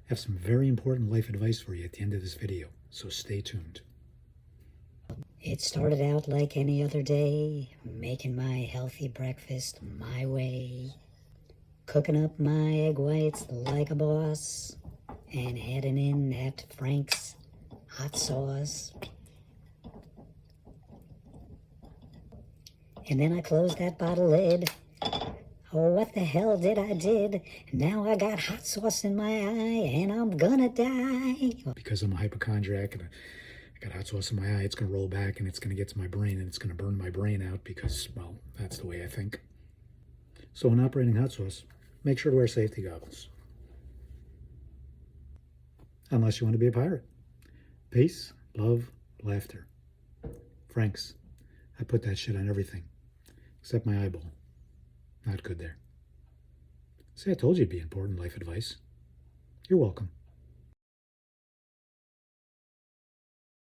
have some very important life advice for you at the end of this video, so stay tuned. It started out like any other day, making my healthy breakfast my way, cooking up my egg whites like a boss, and heading in at Frank's hot sauce. And then I closed that bottle lid. Oh, what the hell did I did? Now I got hot sauce in my eye, and I'm gonna die. Because I'm a hypochondriac and I got hot sauce in my eye, it's going to roll back and it's going to get to my brain and it's going to burn my brain out because, well, that's the way I think. So when operating hot sauce, make sure to wear safety goggles. Unless you want to be a pirate. Peace, love, laughter. Frank's. I put that shit on everything. Except my eyeball. Not good there. See, I told you it'd be important life advice. You're welcome.